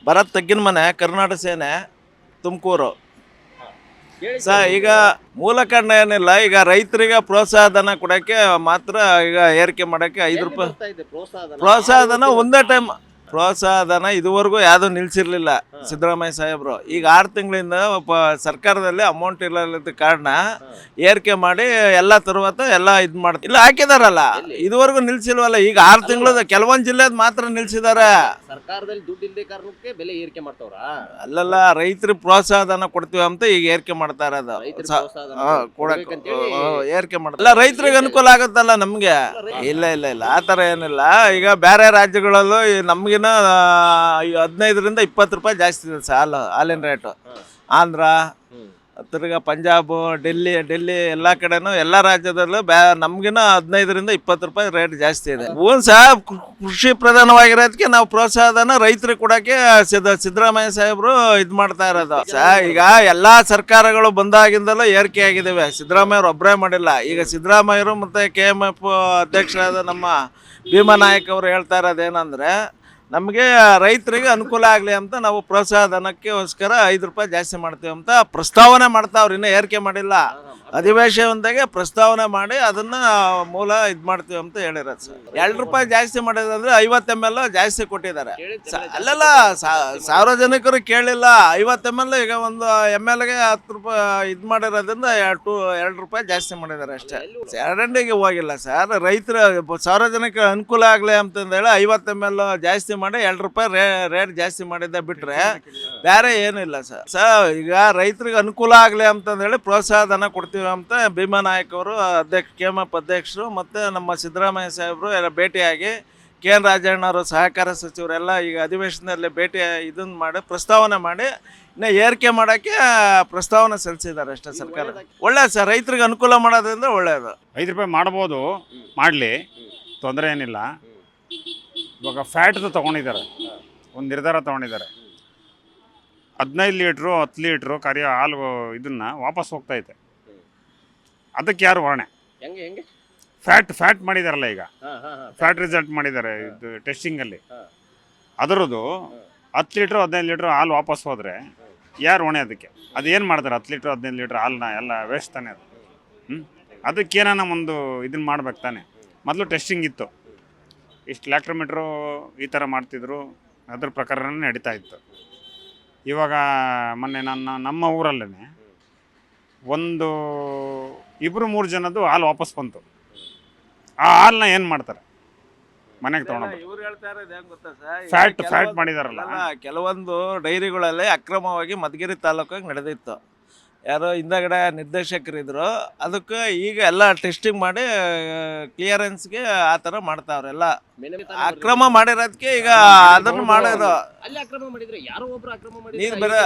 ಭರತ್ ತಗ್ಗಿನ ಮನೆ, ಕರ್ನಾಟಕ ಸೇನೆ, ತುಮಕೂರು. ಈಗ ಮೂಲ ಕಾರಣ ಏನಿಲ್ಲ, ಈಗ ರೈತರಿಗೆ ಪ್ರೋತ್ಸಾಹ ಧನ ಕೊಡೋಕ್ಕೆ ಮಾತ್ರ ಈಗ ಏರಿಕೆ ಮಾಡೋಕ್ಕೆ 5 ರೂಪಾಯಿ ಪ್ರೋತ್ಸಾಹ ಧನ ಒಂದೇ ಟೈಮ್. ಪ್ರೋತ್ಸಾಹ ಧನ ಇದುವರೆಗೂ ಯಾವುದೂ ನಿಲ್ಸಿರ್ಲಿಲ್ಲ ಸಿದ್ದರಾಮಯ್ಯ ಸಾಹೇಬರು. ಈಗ 6 ತಿಂಗಳಿಂದ ಸರ್ಕಾರದಲ್ಲಿ ಅಮೌಂಟ್ ಇಲ್ಲದ ಕಾರಣ ಏರಿಕೆ ಮಾಡಿ ಎಲ್ಲ ತರುవాత ಎಲ್ಲ ಇದು ಮಾಡ್ತಾರೆ. ಇಲ್ಲ ಹಾಕಿದಾರಲ್ಲ, ಇದುವರೆಗೂ ನಿಲ್ಸಿಲ್ವಲ್ಲ. ಈಗ 6 ತಿಂಗಳದ ಕೆಲವೊಂದು ಜಿಲ್ಲೆದ್ ಮಾತ್ರ ನಿಲ್ಸಿದ್ದಾರೆ. ಸರ್ಕಾರದಲ್ಲಿ ದುಡ್ಡು ಇಲ್ಲದೆ ಕಾರಣಕ್ಕೆ ಬೆಲೆ ಏರಿಕೆ ಮಾಡ್ತಾವ್ರ. ಅಲ್ಲಲ್ಲ, ರೈತರಿಗೆ ಪ್ರೋತ್ಸಾಹ ಧನ ಕೊಡ್ತೀವಿ ಅಂತ ಈಗ ಏರಿಕೆ ಮಾಡ್ತಾ ಇರೋದು. ಏರಿಕೆ ಮಾಡ್ತಾರೆ, ರೈತರಿಗೆ ಅನುಕೂಲ ಆಗುತ್ತಲ್ಲ ನಮ್ಗೆ. ಇಲ್ಲ ಇಲ್ಲ ಇಲ್ಲ, ಆ ಥರ ಏನಿಲ್ಲ. ಈಗ ಬೇರೆ ರಾಜ್ಯಗಳಲ್ಲೂ ನಮ್ಗಿನ 15ರಿಂದ 20 ರೂಪಾಯಿ ಜಾಸ್ತಿ ಇದೆ ಸರ್ ಹಾಲಿನ ರೇಟು. ಆಂಧ್ರ, ತಿರ್ಗಾ ಪಂಜಾಬು, ಡೆಲ್ಲಿ ಎಲ್ಲ ಕಡೆನೂ ಎಲ್ಲ ರಾಜ್ಯದಲ್ಲೂ ನಮ್ಗಿನ 15ರಿಂದ 20 ರೂಪಾಯಿ ರೇಟ್ ಜಾಸ್ತಿ ಇದೆ. ಸಹ ಕೃಷಿ ಪ್ರಧಾನವಾಗಿರೋದಕ್ಕೆ ನಾವು ಪ್ರೋತ್ಸಾಹನ ರೈತರಿಗೆ ಕೊಡೋಕ್ಕೆ ಸಿದ್ದರಾಮಯ್ಯ ಸಾಹೇಬರು ಇದು ಮಾಡ್ತಾ ಇರೋದು. ಈಗ ಎಲ್ಲ ಸರ್ಕಾರಗಳು ಬಂದಾಗಿಂದಲೂ ಏರಿಕೆ ಆಗಿದ್ದಾವೆ. ಸಿದ್ದರಾಮಯ್ಯವ್ರು ಒಬ್ಬರೇ ಮಾಡಿಲ್ಲ. ಈಗ ಸಿದ್ದರಾಮಯ್ಯರು ಮತ್ತು KMF ಅಧ್ಯಕ್ಷರಾದ ನಮ್ಮ ಭೀಮನಾಯಕ್ ಅವರು ಹೇಳ್ತಾ ಇರೋದೇನೆಂದರೆ, ನಮಗೆ ರೈತರಿಗೆ ಅನುಕೂಲ ಆಗಲಿ ಅಂತ ನಾವು ಪ್ರೋತ್ಸಾಹ ಧನಕ್ಕೋಸ್ಕರ 5 ರೂಪಾಯಿ ಜಾಸ್ತಿ ಮಾಡ್ತೀವಿ ಅಂತ ಪ್ರಸ್ತಾವನೆ ಮಾಡ್ತಾವ್ರು. ಇನ್ನೂ ಏರಿಕೆ ಮಾಡಿಲ್ಲ. ಅಧಿವೇಶನದಾಗೆ ಪ್ರಸ್ತಾವನೆ ಮಾಡಿ ಅದನ್ನು ಮೂಲ ಇದು ಮಾಡ್ತೀವಿ ಅಂತ ಹೇಳಿರೋದು ಸರ್. 2 ರೂಪಾಯಿ ಜಾಸ್ತಿ ಮಾಡಿದಂದರೆ 50 ml ಜಾಸ್ತಿ ಕೊಟ್ಟಿದ್ದಾರೆ. ಅಲ್ಲೆಲ್ಲ ಸಾರ್ವಜನಿಕರು ಕೇಳಿಲ್ಲ. 50 ml ಈಗ ಒಂದು MLಗೆ 10 ರೂಪಾಯಿ ಇದು ಮಾಡಿರೋದ್ರಿಂದ 2 ರೂಪಾಯಿ ಜಾಸ್ತಿ ಮಾಡಿದ್ದಾರೆ ಅಷ್ಟೇ. ಚರಂಡಿಗೆ ಹೋಗಿಲ್ಲ ಸರ್. ರೈತರ ಸಾರ್ವಜನಿಕ ಅನುಕೂಲ ಆಗಲಿ ಅಂತಂದೇಳಿ 50 ml ಜಾಸ್ತಿ ಮಾಡಿ 2 ರೂಪಾಯಿ ರೇಟ್ ಜಾಸ್ತಿ ಮಾಡಿದ್ದೆ ಬಿಟ್ಟರೆ ಬೇರೆ ಏನಿಲ್ಲ ಸರ್. ಈಗ ರೈತರಿಗೆ ಅನುಕೂಲ ಆಗಲಿ ಅಂತಂದೇಳಿ ಪ್ರೋತ್ಸಾಹ ಧನ ಕೊಡ್ತೀವಿ ಅಂತ ಭೀಮನಾಯಕ್ ಅವರು KMF ಅಧ್ಯಕ್ಷರು ಮತ್ತು ನಮ್ಮ ಸಿದ್ದರಾಮಯ್ಯ ಸಾಹೇಬರು ಎಲ್ಲ ಭೇಟಿಯಾಗಿ, KN ರಾಜಣ್ಣವರು ಸಹಕಾರ ಸಚಿವರೆಲ್ಲ ಈಗ ಅಧಿವೇಶನದಲ್ಲಿ ಭೇಟಿ ಇದನ್ನು ಮಾಡಿ ಪ್ರಸ್ತಾವನೆ ಮಾಡಿ ಇನ್ನು ಏರಿಕೆ ಮಾಡೋಕ್ಕೆ ಪ್ರಸ್ತಾವನೆ ಸಲ್ಲಿಸಿದ್ದಾರೆ ಅಷ್ಟೇ ಸರ್ಕಾರ. ಒಳ್ಳೆಯದು ಸರ್, ರೈತರಿಗೆ ಅನುಕೂಲ ಮಾಡೋದ್ರಿಂದ ಒಳ್ಳೆಯದು. 5 ರೂಪಾಯಿ ಮಾಡ್ಬೋದು, ಮಾಡಲಿ, ತೊಂದರೆ ಏನಿಲ್ಲ. ಇವಾಗ ಫ್ಯಾಟ್ದು ತೊಗೊಂಡಿದ್ದಾರೆ, ಒಂದು ನಿರ್ಧಾರ ತೊಗೊಂಡಿದ್ದಾರೆ. 15 ಲೀಟ್ರು 10 ಲೀಟ್ರು ಕರಿಯೋ ಹಾಲು ಇದನ್ನು ವಾಪಸ್ ಹೋಗ್ತೈತೆ. ಅದಕ್ಕೆ ಯಾರು ಹೊಣೆ? ಫ್ಯಾಟ್ ಮಾಡಿದಾರಲ್ಲ, ಈಗ ಫ್ಯಾಟ್ ರಿಸಲ್ಟ್ ಮಾಡಿದ್ದಾರೆ ಇದು ಟೆಸ್ಟಿಂಗಲ್ಲಿ. ಅದರದ್ದು 10 ಲೀಟ್ರು 15 ಲೀಟ್ರು ಹಾಲು ವಾಪಸ್ ಹೋದರೆ ಯಾರು ಹೊಣೆ? ಅದಕ್ಕೆ ಅದೇನು ಮಾಡ್ತಾರೆ? 10 ಲೀಟ್ರು 15 ಲೀಟ್ರ್ ಹಾಲನ್ನ ಎಲ್ಲ ವೇಸ್ಟ್ ತಾನೆ ಅದು. ಅದಕ್ಕೇನ ಒಂದು ಇದನ್ನು ಮಾಡ್ಬೇಕು ತಾನೆ. ಮೊದಲು ಟೆಸ್ಟಿಂಗ್ ಇತ್ತು, ಇಷ್ಟು ಲ್ಯಾಕ್ಟ್ರೋಮೀಟ್ರು ಈ ಥರ ಮಾಡ್ತಿದ್ರು, ಅದ್ರ ಪ್ರಕಾರನೇ ನಡೀತಾ ಇತ್ತು. ಇವಾಗ ಮೊನ್ನೆ ನಮ್ಮ ಊರಲ್ಲೇ 2-3 ಜನದ್ದು ಹಾಲು ವಾಪಸ್ ಬಂತು. ಆ ಹಾಲನ್ನ ಏನು ಮಾಡ್ತಾರೆ? ಮನೆಗೆ ತೊಗೊಂಡು ಇವ್ರು ಹೇಳ್ತಾ ಇರೋದು ಹೆಂಗೆ ಗೊತ್ತಾ ಸರ್, ಫ್ಯಾಟ್ ಮಾಡಿದಾರಲ್ಲ. ಕೆಲವೊಂದು ಡೈರಿಗಳಲ್ಲಿ ಅಕ್ರಮವಾಗಿ ಮಧುಗಿರಿ ತಾಲೂಕಾಗಿ ನಡೆದಿತ್ತು. ಯಾರೋ ಹಿಂದಗಡೆ ನಿರ್ದೇಶಕರಿದ್ರು, ಅದಕ್ಕೆ ಈಗ ಎಲ್ಲ ಟೆಸ್ಟಿಂಗ್ ಮಾಡಿ ಕ್ಲಿಯರೆನ್ಸ್ಗೆ ಆ ಥರ ಮಾಡ್ತಾವ್ರೆ. ಎಲ್ಲ ಅಕ್ರಮ ಮಾಡಿರೋದಕ್ಕೆ ಈಗ ಅದನ್ನು ಮಾಡೋದು. ನೀರು ಬೇರೆ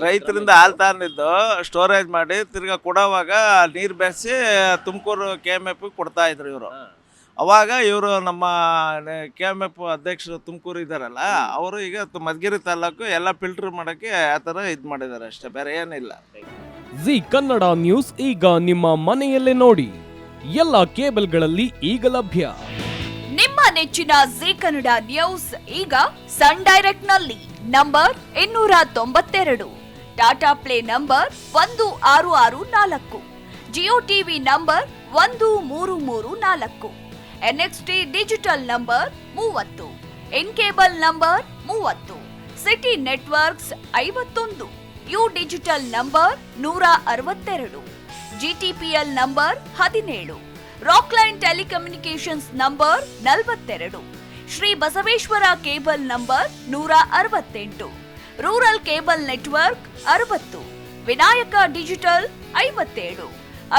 ರೈತರಿಂದ ಹಾಲು ತಂದಿದ್ದು ಸ್ಟೋರೇಜ್ ಮಾಡಿ ತಿರ್ಗಾ ಕೊಡೋವಾಗ ನೀರು ಬೆರೆಸಿ ತುಮಕೂರು KMF ಕೊಡ್ತಾ ಇದ್ರು ಇವರು. ಅವಾಗ ಇವರು ನಮ್ಮ KMF ಅಧ್ಯಕ್ಷರು ತುಮಕೂರು ಇದ್ದಾರಲ್ಲ, ಅವರು ಈಗ ಮಧುಗಿರಿ ತಾಲೂಕು ಎಲ್ಲ ಫಿಲ್ಟರ್ ಮಾಡೋಕ್ಕೆ ಆ ಥರ ಇದು ಮಾಡಿದ್ದಾರೆ ಅಷ್ಟೇ, ಬೇರೆ ಏನಿಲ್ಲ. ಜಿ ಕನ್ನಡ ನ್ಯೂಸ್ ಈಗ ನಿಮ್ಮ ಮನೆಯಲ್ಲೇ ನೋಡಿ. ಎಲ್ಲ ಕೇಬಲ್ಗಳಲ್ಲಿ ಈಗ ಲಭ್ಯ. ನಿಮ್ಮ ನೆಚ್ಚಿನ ಜಿ ಕನ್ನಡ ನ್ಯೂಸ್ ಈಗ ಸನ್ ಡೈರೆಕ್ಟ್ ನಲ್ಲಿ number 292, Tata play number 1664, Jio TV number 1334, NXT digital number 30, in cable number 30, city networks 51, U digital number 162, GTPL number 17, Rockline telecommunications number 42, Shri Basaveshwara cable number 168, rural cable network 60, Vinayaka digital 57,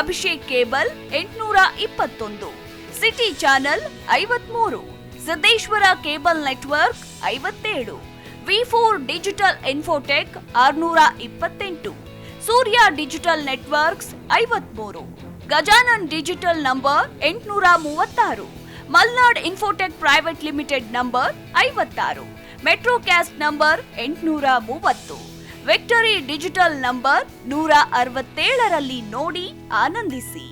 Abhishek cable 821, city channel 53, Siddeshwara cable network 57, V4 digital Infotech 628, Surya digital networks 53, Gajanan digital number 836, Malnad infotech private limited number 56, Metrocast number 830, Victory digital number 167ರಲ್ಲಿ ನೋಡಿ ಆನಂದಿಸಿ.